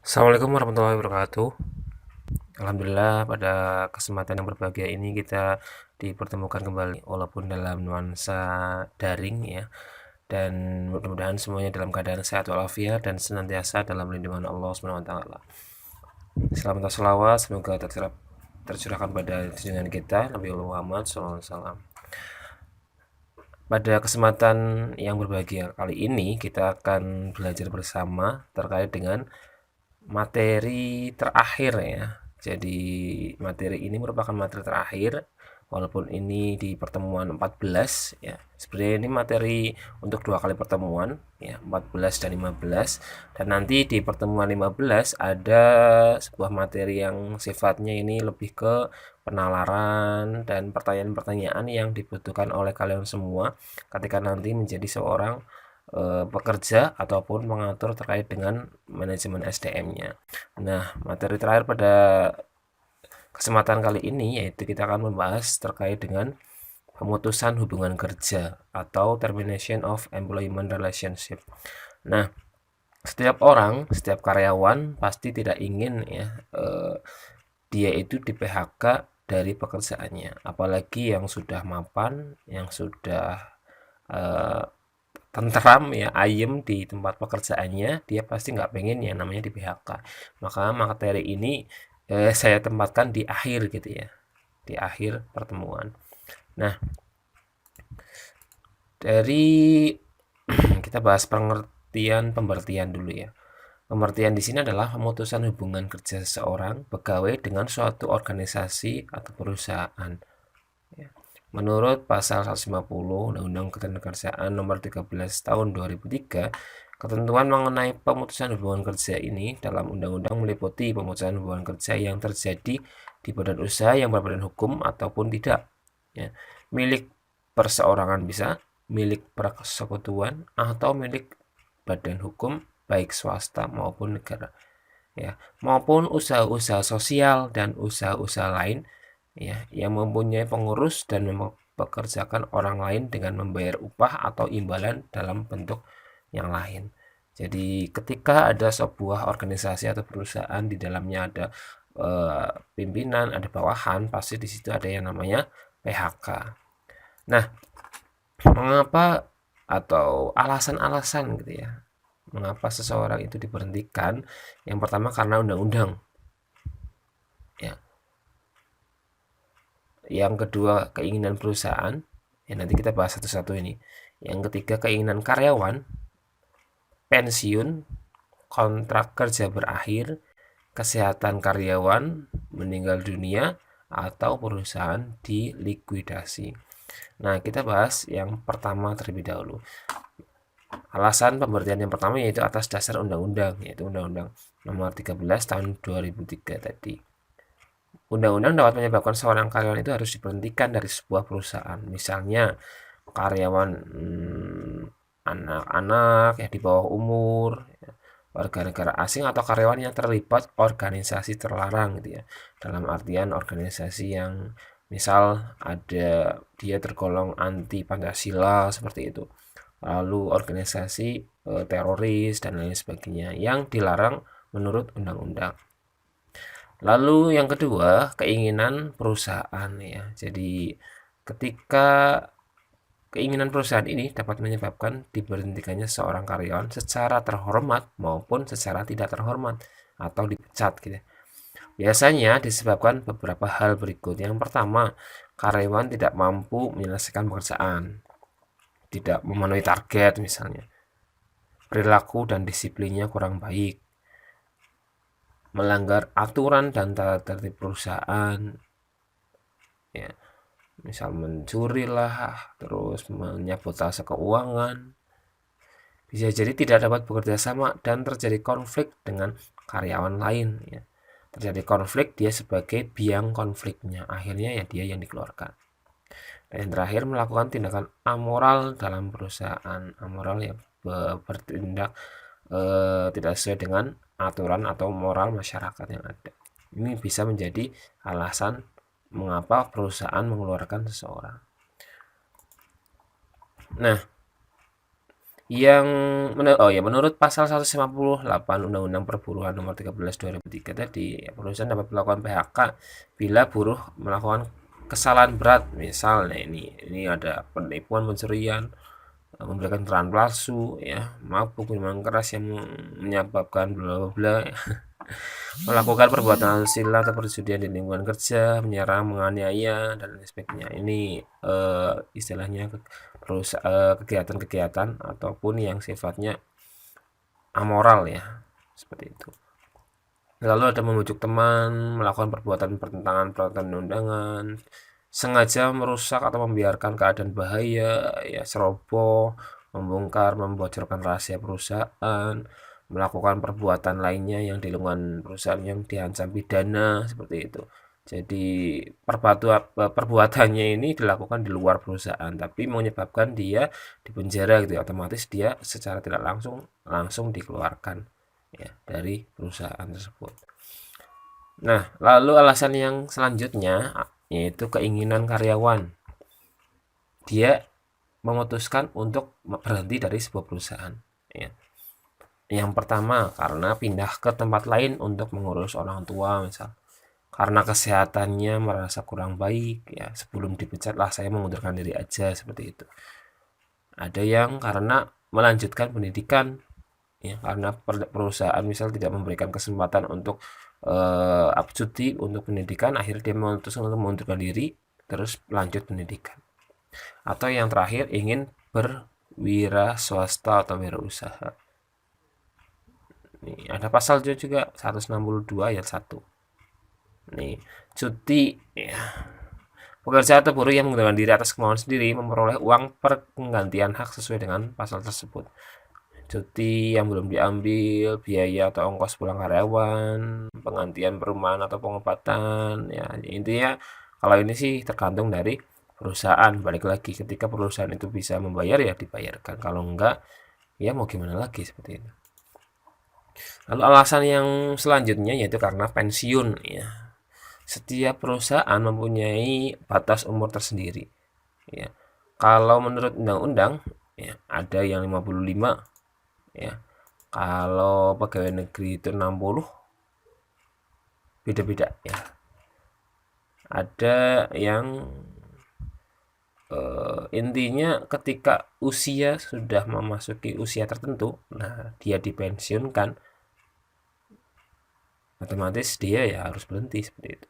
Assalamualaikum warahmatullahi wabarakatuh. Alhamdulillah pada kesempatan yang berbahagia ini kita dipertemukan kembali walaupun dalam nuansa daring ya. Dan mudah-mudahan semuanya dalam keadaan sehat walafiat dan senantiasa dalam lindungan Allah Subhanahu wa taala. Selamat selawat semoga tercurahkan pada junjungan kita Nabi Muhammad SAW. Pada kesempatan yang berbahagia kali ini kita akan belajar bersama terkait dengan materi terakhir ya. Jadi materi ini merupakan materi terakhir walaupun ini di pertemuan 14 ya. Sebenarnya ini materi untuk dua kali pertemuan ya, 14 dan 15. Dan nanti di pertemuan 15 ada sebuah materi yang sifatnya ini lebih ke penalaran dan pertanyaan-pertanyaan yang dibutuhkan oleh kalian semua ketika nanti menjadi seorang pekerja ataupun mengatur terkait dengan manajemen SDM-nya. Nah, materi terakhir pada kesempatan kali ini yaitu kita akan membahas terkait dengan pemutusan hubungan kerja atau termination of employment relationship. Nah, setiap orang, setiap karyawan pasti tidak ingin ya dia itu di PHK dari pekerjaannya, apalagi yang sudah mapan, yang sudah eh, tentram ya ayem di tempat pekerjaannya, dia pasti nggak pengen yang namanya di PHK. Maka materi ini saya tempatkan di akhir gitu ya, di akhir pertemuan. Nah, dari kita bahas pengertian pemberhentian dulu ya. Pemberhentian di sini adalah pemutusan hubungan kerja seseorang pegawai dengan suatu organisasi atau perusahaan. Ya. Menurut pasal 150 Undang-Undang Ketenagakerjaan Nomor 13 Tahun 2003, ketentuan mengenai pemutusan hubungan kerja ini dalam undang-undang meliputi pemutusan hubungan kerja yang terjadi di badan usaha yang berbadan hukum ataupun tidak. Ya. Milik perseorangan bisa, milik persekutuan, atau milik badan hukum baik swasta maupun negara. Ya, maupun usaha-usaha sosial dan usaha-usaha lain ya yang mempunyai pengurus dan mempekerjakan orang lain dengan membayar upah atau imbalan dalam bentuk yang lain. Jadi ketika ada sebuah organisasi atau perusahaan di dalamnya ada pimpinan, ada bawahan, pasti di situ ada yang namanya PHK. Nah, mengapa atau alasan-alasan gitu ya, mengapa seseorang itu diberhentikan? Yang pertama karena undang-undang. Ya, yang kedua keinginan perusahaan, ya nanti kita bahas satu-satu ini. Yang ketiga keinginan karyawan, pensiun, kontrak kerja berakhir, kesehatan karyawan, meninggal dunia, atau perusahaan dilikuidasi. Nah, kita bahas yang pertama terlebih dahulu. Alasan pemberhentian yang pertama yaitu atas dasar undang-undang, yaitu Undang-Undang Nomor 13 Tahun 2003 tadi. Undang-undang dapat menyebabkan seorang karyawan itu harus diberhentikan dari sebuah perusahaan. Misalnya karyawan anak-anak ya di bawah umur, ya, warga negara asing atau karyawan yang terlibat organisasi terlarang gitu ya. Dalam artian organisasi yang misal ada dia tergolong anti Pancasila seperti itu. Lalu organisasi teroris dan lain sebagainya yang dilarang menurut undang-undang. Lalu yang kedua, keinginan perusahaan ya. Jadi ketika keinginan perusahaan ini dapat menyebabkan diberhentikannya seorang karyawan secara terhormat maupun secara tidak terhormat atau dipecat gitu. Biasanya disebabkan beberapa hal berikut. Yang pertama, karyawan tidak mampu menyelesaikan pekerjaan, tidak memenuhi target misalnya. Perilaku dan disiplinnya kurang baik, melanggar aturan dan tata tertib perusahaan, ya, misal mencuri lah, terus menyabotase keuangan, bisa jadi tidak dapat bekerja sama dan terjadi konflik dengan karyawan lain. Ya. Terjadi konflik, dia sebagai biang konfliknya, akhirnya ya dia yang dikeluarkan. Dan yang terakhir melakukan tindakan amoral dalam perusahaan, amoral yang bertindak tidak sesuai dengan aturan atau moral masyarakat yang ada. Ini bisa menjadi alasan mengapa perusahaan mengeluarkan seseorang. Nah, Yang menurut pasal 158 Undang-Undang Perburuan Nomor 13 2003 tadi, perusahaan dapat melakukan PHK bila buruh melakukan kesalahan berat. Misalnya ini ada penipuan, pencurian, memberikan keterangan palsu, ya, mabuk, minuman keras yang menyebabkan bla bla bla, melakukan perbuatan asusila atau perjudian di lingkungan kerja, menyerang, menganiaya, dan lain sebagainya. Ini istilahnya kegiatan-kegiatan ataupun yang sifatnya amoral ya, seperti itu. Lalu ada membujuk teman, melakukan perbuatan pertentangan peraturan undangan, sengaja merusak atau membiarkan keadaan bahaya, ya ceroboh, membongkar, membocorkan rahasia perusahaan, melakukan perbuatan lainnya yang di lingkungan perusahaan yang diancam pidana, seperti itu. Jadi perbuatannya ini dilakukan di luar perusahaan, tapi menyebabkan dia dipenjara gitu ya, otomatis dia secara tidak langsung dikeluarkan ya dari perusahaan tersebut. Nah, lalu alasan yang selanjutnya yaitu keinginan karyawan. Dia memutuskan untuk berhenti dari sebuah perusahaan. Ya. Yang pertama, karena pindah ke tempat lain untuk mengurus orang tua, misal. Karena kesehatannya merasa kurang baik, ya sebelum dipecat lah saya mengundurkan diri aja, seperti itu. Ada yang karena melanjutkan pendidikan, ya karena perusahaan misal tidak memberikan kesempatan untuk cuti untuk pendidikan, akhirnya dia memutuskan untuk mengundurkan diri terus lanjut pendidikan. Atau yang terakhir ingin berwira swasta atau wirausaha. Nih, ada pasal juga 162 ayat 1. Nih, cuti ya. Pekerja atau buruh yang mengundurkan diri atas kemauan sendiri memperoleh uang per penggantian hak sesuai dengan pasal tersebut. Cuti yang belum diambil, biaya atau ongkos pulang karyawan, penggantian perumahan atau pengobatan, ya intinya kalau ini sih tergantung dari perusahaan. Balik lagi ketika perusahaan itu bisa membayar ya dibayarkan, kalau enggak ya mau gimana lagi, seperti itu. Lalu alasan yang selanjutnya yaitu karena pensiun ya. Setiap perusahaan mempunyai batas umur tersendiri ya. Kalau menurut undang-undang ya ada yang 55 ya. Kalau pegawai negeri itu 60, beda-beda ya. Ada yang intinya ketika usia sudah memasuki usia tertentu, nah dia dipensiunkan, otomatis dia ya harus berhenti, seperti itu.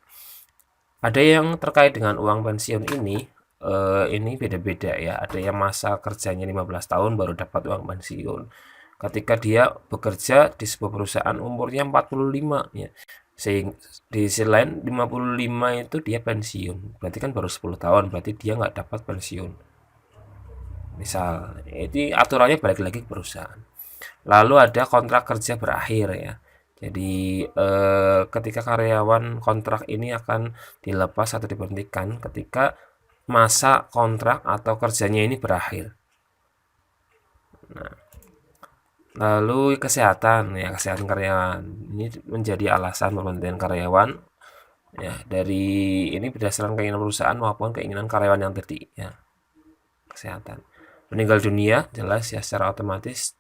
Ada yang terkait dengan uang pensiun ini beda-beda ya. Ada yang masa kerjanya 15 tahun baru dapat uang pensiun. Ketika dia bekerja di sebuah perusahaan umurnya 45 ya. Sehingga di sisi lain 55 itu dia pensiun. Berarti kan baru 10 tahun, berarti dia nggak dapat pensiun. Misal, itu aturannya balik lagi ke perusahaan. Lalu ada kontrak kerja berakhir ya. Jadi ketika karyawan kontrak ini akan dilepas atau diberhentikan ketika masa kontrak atau kerjanya ini berakhir. Nah, lalu kesehatan ya, kesehatan karyawan ini menjadi alasan pemberhentian karyawan ya, dari ini berdasarkan keinginan perusahaan maupun keinginan karyawan yang tadi ya. Kesehatan. Meninggal dunia jelas ya secara otomatis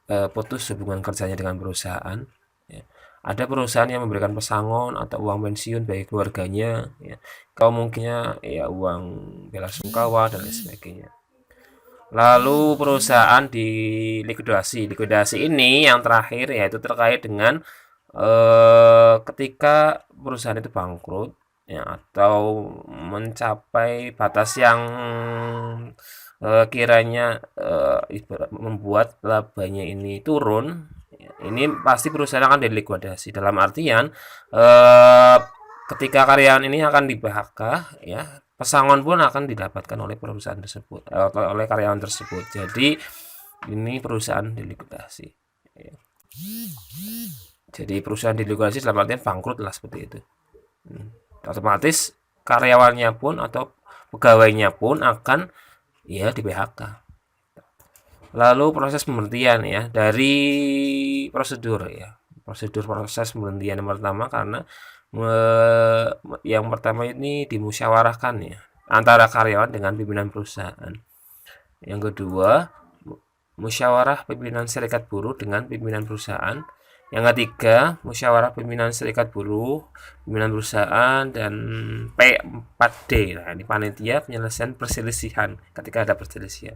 putus hubungan kerjanya dengan perusahaan ya. Ada perusahaan yang memberikan pesangon atau uang pensiun bagi keluarganya ya. Kalau mungkinnya ya uang bela sungkawa dan lain sebagainya. Lalu perusahaan di likuidasi. Likuidasi ini yang terakhir yaitu terkait dengan ketika perusahaan itu bangkrut ya, atau mencapai batas yang kiranya membuat labanya ini turun, ini pasti perusahaan akan dilikuidasi. Dalam artian ketika karyawan ini akan di PHK ya, pesangon pun akan didapatkan oleh perusahaan tersebut atau oleh karyawan tersebut. Jadi ini perusahaan dilikuidasi ya. Jadi perusahaan dilikuidasi dalam artian bangkrut lah, seperti itu. Otomatis karyawannya pun atau pegawainya pun akan ya di PHK. Lalu proses pemberhentian ya, dari prosedur ya. Prosedur proses pemberhentian yang pertama karena yang pertama ini dimusyawarahkan ya antara karyawan dengan pimpinan perusahaan. Yang kedua musyawarah pimpinan serikat buruh dengan pimpinan perusahaan. Yang ketiga, musyawarah pimpinan serikat buruh, pimpinan perusahaan, dan P4D. Nah, ini panitia penyelesaian perselisihan ketika ada perselisihan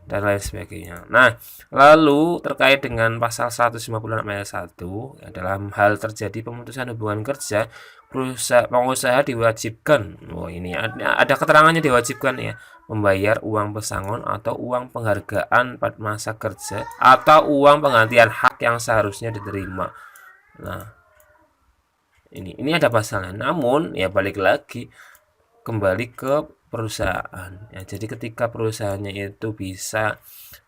dan lain sebagainya. Nah, lalu terkait dengan pasal 156 ayat 1, ya, dalam hal terjadi pemutusan hubungan kerja, pengusaha diwajibkan, ini ada keterangannya diwajibkan ya, membayar uang pesangon atau uang penghargaan pada masa kerja atau uang penggantian hak yang seharusnya diterima. Nah, ini ada pasalnya. Namun ya balik lagi kembali ke perusahaan. Ya, jadi ketika perusahaannya itu bisa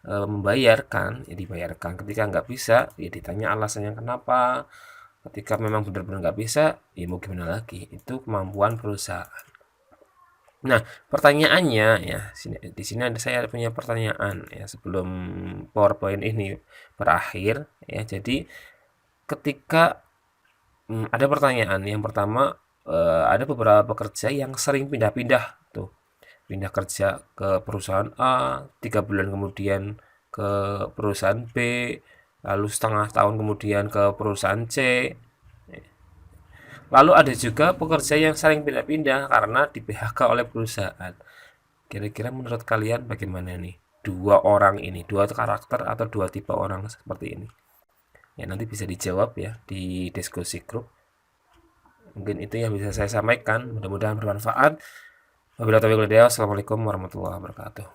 membayarkan, ya dibayarkan. Ketika nggak bisa, ya ditanya alasannya kenapa. Ketika memang benar-benar nggak bisa, ya mau gimana lagi? Itu kemampuan perusahaan. Nah, pertanyaannya ya, di sini saya punya pertanyaan ya sebelum PowerPoint ini berakhir ya. Jadi ketika ada pertanyaan yang pertama, ada beberapa pekerja yang sering pindah-pindah tuh, pindah kerja ke perusahaan A, 3 bulan kemudian ke perusahaan B, lalu setengah tahun kemudian ke perusahaan C. Lalu ada juga pekerja yang sering pindah-pindah karena di PHK oleh perusahaan. Kira-kira menurut kalian bagaimana nih? Dua orang ini, dua karakter atau dua tipe orang seperti ini. Ya nanti bisa dijawab ya di diskusi grup. Mungkin itu yang bisa saya sampaikan. Mudah-mudahan bermanfaat. Wabillahi taufiq wal hidayah. Assalamualaikum warahmatullahi wabarakatuh.